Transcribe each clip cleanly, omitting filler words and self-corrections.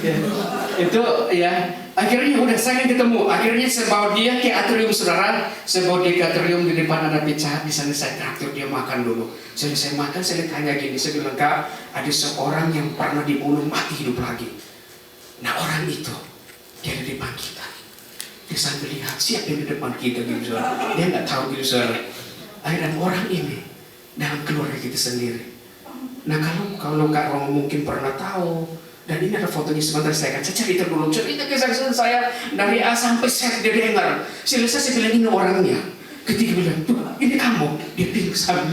Ya. Itu ya, akhirnya udah saya ketemu. Akhirnya saya bawa dia ke atrium, saudara. Saya bawa dia ke atrium, di depan ada pizza. Di sana saya traktir dia makan dulu. Selesai makan, saya tanya gini, saya bilang, Kak, ada seorang yang pernah dibunuh mati hidup lagi. Nah, orang itu dia di depan kita. Dia sambil lihat siapa yang di depan kita gitu, saudara. Dia nggak tahu gitu, saudara. Dan orang ini dalam keluarga kita sendiri. Nah, kalau Kak Romo mungkin pernah tahu, dan ini ada fotonya, sebentar saya cerita dulu. Cerita kesaksian saya dari A sampai Z dia dengar. Selesai saya bilang ini orangnya. Ketika bilang, tuh ini kamu, dia pingsan.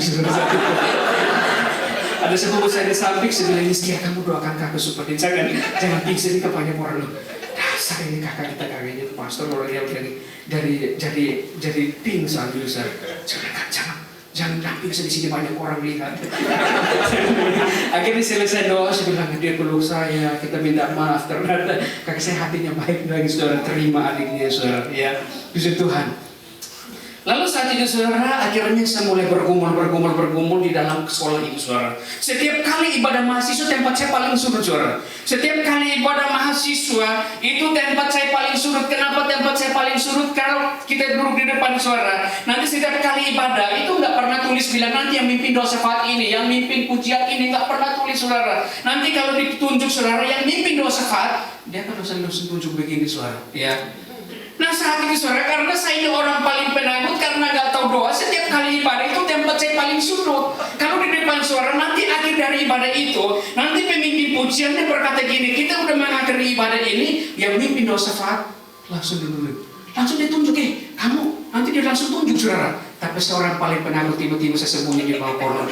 Ada sepupu saya di samping, saya bilang, Niskia kamu doakan kakak supaya jangan pingsan, ini kebanyakan orang loh. Dasar ini kakak kita kakaknya pastor orang yang jadi pingsan gitu saya. Jangan pingsan di sini banyak orang lihat. Akhirnya selesai doa, saya bilang dia peluk saya, kita minta maaf ternyata kakak saya hatinya baik lagi, saudara, terima adiknya, saudara, ya, puji Tuhan. Lalu saat itu, saudara, akhirnya saya mulai bergumul di dalam sekolah itu, saudara. Setiap kali ibadah mahasiswa tempat saya paling surut, saudara. Setiap kali ibadah mahasiswa itu tempat saya paling surut. Kenapa tempat saya paling surut? Kalau kita duduk di depan, saudara, nanti setiap kali ibadah itu nggak pernah tulis bilang nanti yang mimpin doa syafaat ini, yang mimpin pujian ini, nggak pernah tulis, saudara. Nanti kalau ditunjuk, saudara, yang mimpin doa syafaat, dia akan selalu tunjuk begini, saudara, ya. Nah, saat ini, saudara, karena saya ini orang paling penakut, karena nggak tahu doa, setiap kali ibadah itu tempat saya paling surut. Kalau di depan, saudara, nanti akhir dari ibadah itu, nanti pemimpin pujian dia berkata gini, kita udah mengakhiri ibadah ini, yang mimpin doa syafaat langsung dulu, langsung ditunjuk, kamu, nanti dia langsung tunjuk, saudara. Tapi seorang paling penakut, tiba-tiba saya sembunyi di bawah pohon.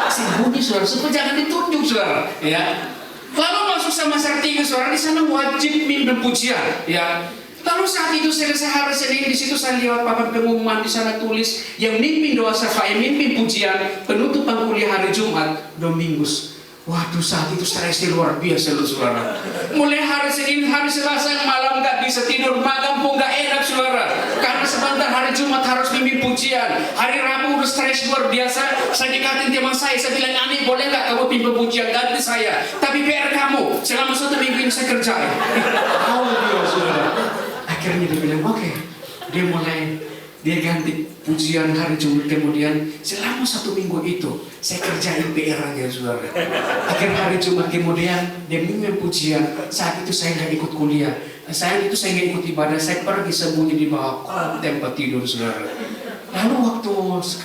Sembunyi, saudara, supaya jangan ditunjuk, saudara, ya. Lalu masuk sama sertiga, saudara, di sana wajib mimpin pujian, ya. Lalu saat itu selesai hari Senin, di situ saya lihat papan pengumuman, di sana tulis yang mimpin doa syafaat, yang mimpin pujian, penutupan kuliah hari Jumat, Domingus. Waduh, saat itu stres luar biasa, saudara. Mulai hari Senin, hari Selasa malam nggak bisa tidur, malam pun nggak enak, saudara. Karena sebentar hari Jumat harus mimpin pujian, hari Rabu udah stres luar biasa. Saya dikatain teman saya bilang, Ani boleh nggak kamu pimpin pujian ganti saya? Tapi PR kamu selama 1 minggu ini saya kerjain. Tahu dia, saudara. Akhirnya dia bilang oke. Dia ganti pujian hari Jumat, kemudian selama 1 minggu itu saya kerjain PR-nya, saudara. Akhir hari Jumat kemudian dia mimpin pujian. Saat itu saya nggak ikut kuliah, saya nggak ikut ibadah, saya pergi sembunyi di bawah tempat tidur, saudara. Lalu waktu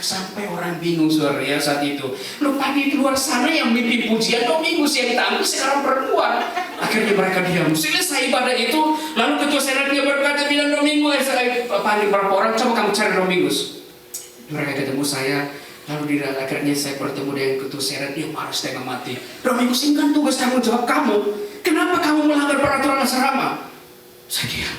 sampai orang bingung, saudara, ya saat itu. Lupa di luar sana yang mimpin pujian Domingus yang tampil sekarang perempuan. Akhirnya mereka diam. Selesai ibadah itu, lalu ketua senat dia berkata, bilang Domingus, panggil berapa orang, coba kamu cari Domingus. Mereka ketemu saya, lalu akhirnya saya bertemu dengan ketua senat, dia marah setengah mati. Domingus, ini kan tugas tanggung jawab kamu. Kenapa kamu melanggar peraturan asrama? Saya diam.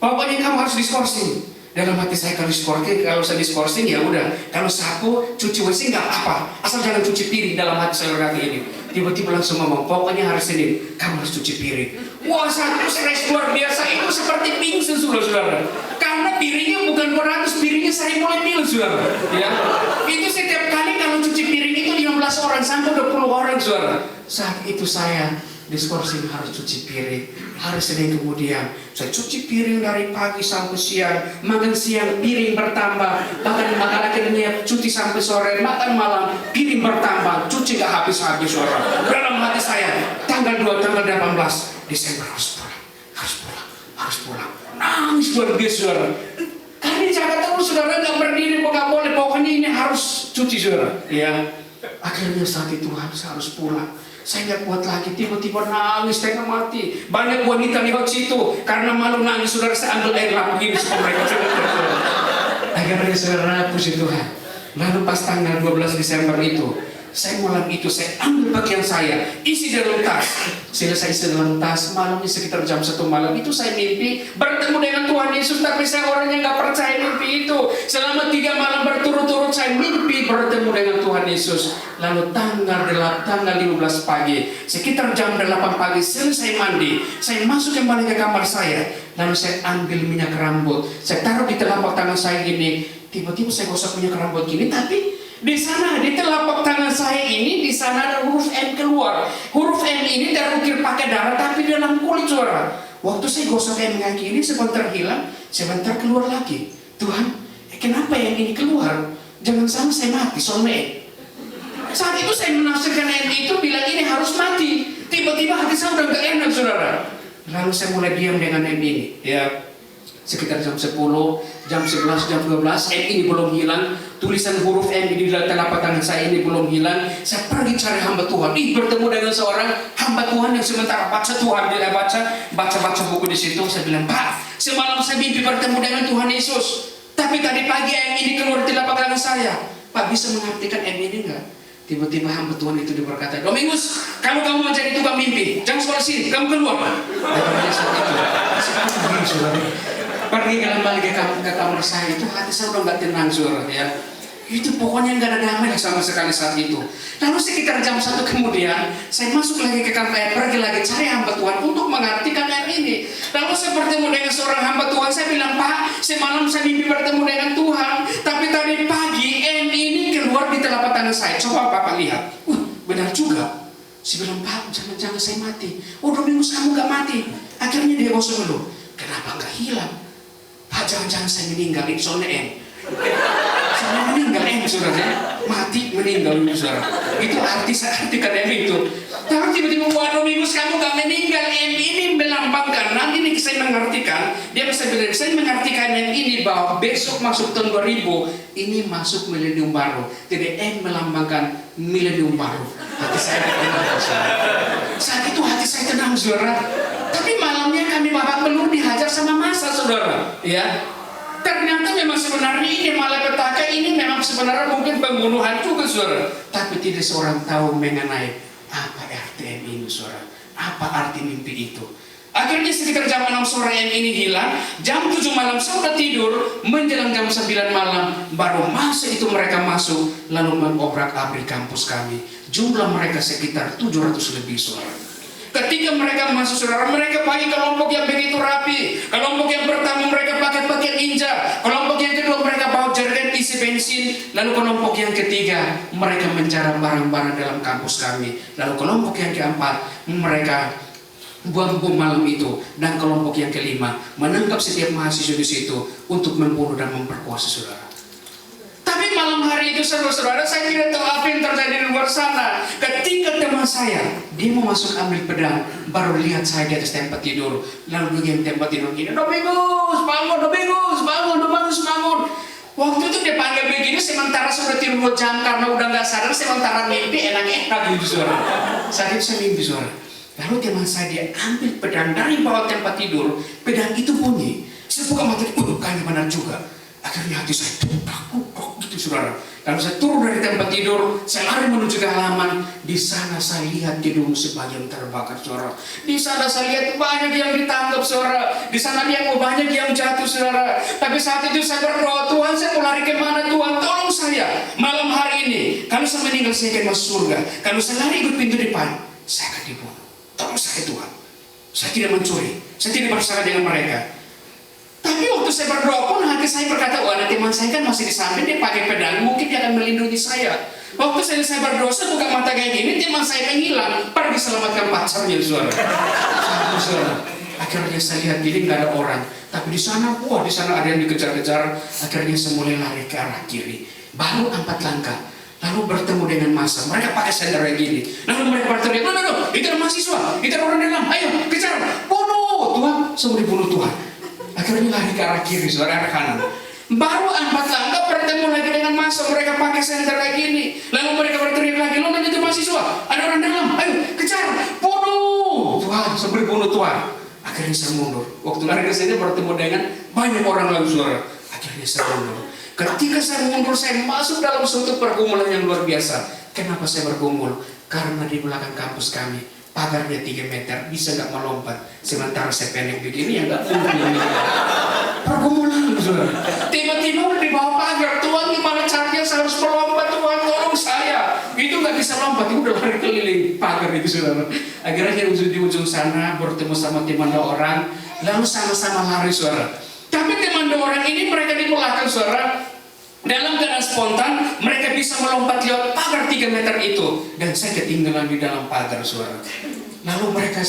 Pokoknya kamu harus diskorsi. Dalam hati saya kalau saya diskorsing ya udah, kalau sapu cuci WC nggak apa, asal jangan cuci piring. Dalam hati saya berkata ini, tiba-tiba langsung ngomong, pokoknya hari Senin kamu harus cuci piring. Wah, saat itu stres luar biasa, itu seperti pingsan, saudara. Karena piringnya bukan 200, piringnya saya mulai mil, saudara. Ya, itu setiap kali kalau cuci piring itu 15 orang sampai 20 orang, saudara. Saat itu saya diskorsing harus cuci piring. Hari Senin kemudian saya cuci piring dari pagi sampai siang, makan siang piring bertambah, bahkan makan akhirnya cuci sampai sore, makan malam piring bertambah, cuci gak habis-habis, saudara. Dalam hati saya tanggal 18 Desember harus pulang, nangis luar biasa, saudara. Karena di Jakarta saudara nggak berdiri, nggak boleh, pokoknya ini harus cuci, saudara. Ya, akhirnya saat itu harus pulang. Saya nggak kuat lagi, tiba-tiba nangis setengah mati. Banyak wanita lewat situ, karena malu nangis, saudara, saya ambil air lap begini supaya mereka cerita. Akhirnya, saudara, puji Tuhan. Lalu pas tanggal 12 Desember itu, saya malam itu saya ambil pakaian saya, isi dalam tas. Selesai isi dalam tas, malamnya sekitar jam 1 malam itu saya mimpi bertemu dengan Tuhan Yesus. Tapi saya orang yang nggak percaya mimpi itu. Selama 3 malam berturut-turut saya mimpi bertemu dengan Tuhan Yesus. Lalu tanggal 15 pagi, sekitar jam 8 pagi selesai mandi, saya masuk kembali ke kamar saya. Lalu saya ambil minyak rambut, saya taruh di telapak tangan saya gini. Tiba-tiba saya gosok minyak rambut gini, tapi Di sana, di telapak tangan saya ini, di sana ada huruf M keluar. Huruf M ini terukir pakai darah, tapi dalam kulit, saudara. Waktu saya gosok M kaki ini, sebentar hilang, sebentar keluar lagi. Tuhan, kenapa yang ini keluar? Jangan sampai saya mati, soalnya M. Saat itu saya menafsirkan M itu, bilang ini harus mati. Tiba-tiba hati saya udah gak enak, saudara. Lalu saya mulai diam dengan M ini. Ya, sekitar jam 10, jam 11, jam 12, M ini belum hilang. Tulisan huruf M di telapak tangan saya ini belum hilang. Saya pergi cari hamba Tuhan. Bertemu dengan seorang hamba Tuhan yang sementara baca Tuhan, dia baca buku di situ. Saya bilang, Pak, semalam saya mimpi bertemu dengan Tuhan Yesus. Tapi tadi pagi M ini keluar di telapak tangan saya. Pak, bisa mengartikan M ini enggak? Tiba-tiba hamba Tuhan itu berkata, Domingus, kamu mau jadi tukang mimpi, jangan sekolah sini, kamu keluar, Pak. Pergi kembali ke kamar saya, itu hati saya udah gak tenang, saudara, ya. Itu pokoknya gak ada damai sama sekali saat itu. Lalu sekitar jam 1 kemudian, saya masuk lagi ke kamar, pergi lagi cari hamba Tuhan untuk mengartikan yang ini. Lalu saya bertemu dengan seorang hamba Tuhan, saya bilang, Pak, semalam saya mimpi bertemu dengan Tuhan, tapi tadi pagi M ini keluar di telapak tangan saya. Coba Bapak lihat. Benar juga. Saya bilang, Pak, jangan-jangan saya mati. Oh, 2 minggu kamu gak mati. Akhirnya dia gosok dulu. Kenapa gak hilang? Pak, jangan-jangan saya meninggal, soalnya M. Saya meninggal M, saudara. Mati, meninggal, saudara. Itu artikan M itu. Tapi tiba-tiba, waduh, minggu kamu gak meninggal. M ini melambangkan, nanti nih saya mengartikan. Dia bisa bilang, saya mengartikan M ini bahwa besok masuk tahun 2000, ini masuk milenium baru. Jadi M melambangkan milenium baru. Hati saya tenang, saudara. Saat itu hati saya tenang, saudara. Tapi malamnya kami babak belur dihajar sama massa, saudara. Ya. Ternyata memang sebenarnya ini malapetaka ini memang sebenarnya mungkin pembunuhan juga, saudara. Tapi tidak seorang tahu mengenai apa arti M ini, saudara. Apa arti mimpi itu. Akhirnya sekitar jam 6 sore M ini hilang. Jam 7 malam saya udah tidur. Menjelang jam 9 malam baru masa itu mereka masuk. Lalu mengobrak-abrik kampus kami. Jumlah mereka sekitar 700 lebih, saudara. Ketika mereka masuk, saudara, mereka pakai kelompok yang begitu rapi. Kelompok yang pertama mereka pakai pakaian ninja. Kelompok yang kedua mereka bawa jerigen isi bensin. Lalu kelompok yang ketiga mereka menjarah barang-barang dalam kampus kami. Lalu kelompok yang keempat mereka buang bom malam itu. Dan kelompok yang kelima menangkap setiap mahasiswa di situ untuk membunuh dan memperkosa, saudara. Tapi malam hari itu, saudara-saudara, saya tidak tahu apa yang terjadi di luar sana. Ketika teman saya, dia mau masuk ambil pedang, baru lihat saya di atas tempat tidur. Lalu dia di tempat tidur gini, Domingus, bangun, Domingus, bangun, Domingus, bangun. Waktu itu dia panggil begini, sementara sudah tidur 2 jam karena udah gak sadar, sementara mimpi enak-enak gitu, saudara. Saat itu saya mimpi, saudara. Lalu teman saya dia ambil pedang dari bawah tempat tidur, pedang itu bunyi. Saya buka mata, kayaknya benar juga. Akhirnya hati saya gitu, saudara. Lalu saya turun dari tempat tidur, saya lari menuju ke halaman. Di sana saya lihat gedung sebagian terbakar, saudara. Di sana saya lihat banyak yang ditangkap, saudara. Di sana dia banyak yang jatuh, saudara. Tapi saat itu saya berdoa, Tuhan, saya mau lari kemana, Tuhan? Tolong saya malam hari ini. Kalau saya meninggal, saya akan masuk surga. Kalau saya lari ikut pintu depan, saya akan dibunuh. Tolong saya, Tuhan. Saya tidak mencuri, saya tidak bersalah dengan mereka. Tapi waktu saya berdoa pun hati saya berkata, ada teman saya kan masih di samping, dia pakai pedang, mungkin dia akan melindungi saya. Waktu saya berdoa, saya buka mata kayak gini, teman saya menghilang, pergi selamatkan pacarnya, saudara. Akhirnya saya lihat diri nggak ada orang, tapi di sana ada yang dikejar-kejar. Akhirnya saya mulai lari ke arah kiri, baru 4 langkah, lalu bertemu dengan massa. Mereka pakai senter kayak gini, lalu mereka berteriak, no, itu ada mahasiswa, itu ada orang dalam, ayo kejar, bunuh, Tuhan, semua dibunuh Tuhan. Akhirnya lari ke arah kiri, saudara, arah kanan. Baru 4 langkah bertemu lagi dengan massa. Mereka pakai senter kayak gini. Lalu mereka berteriak lagi, lo itu mahasiswa, ada orang dalam, ayo kejar, bunuh, Tuhan, sampai bunuh Tuhan. Akhirnya saya mundur. Waktu lari ke sini bertemu dengan banyak orang lagi, saudara. Akhirnya saya mundur. Ketika saya mundur, saya masuk dalam suatu pergumulan yang luar biasa. Kenapa saya bergumul? Karena di belakang kampus kami pagarnya 3 meter, bisa nggak melompat. Sementara saya pendek begini, ya nggak mungkin. Pergumulan, saudara. Tiba-tiba di bawah pagar, Tuhan, gimana caranya saya harus melompat, Tuhan, tolong saya. Itu nggak bisa lompat, itu udah lari keliling pagar itu, saudara. Akhirnya di ujung sana bertemu sama teman 2 orang, lalu sama-sama lari, saudara. Tapi teman 2 orang ini mereka di belakang, saudara. Dalam keadaan spontan, mereka bisa melompat lewat pagar 3 meter itu. Dan saya ketinggalan di dalam pagar, saudara. Lalu mereka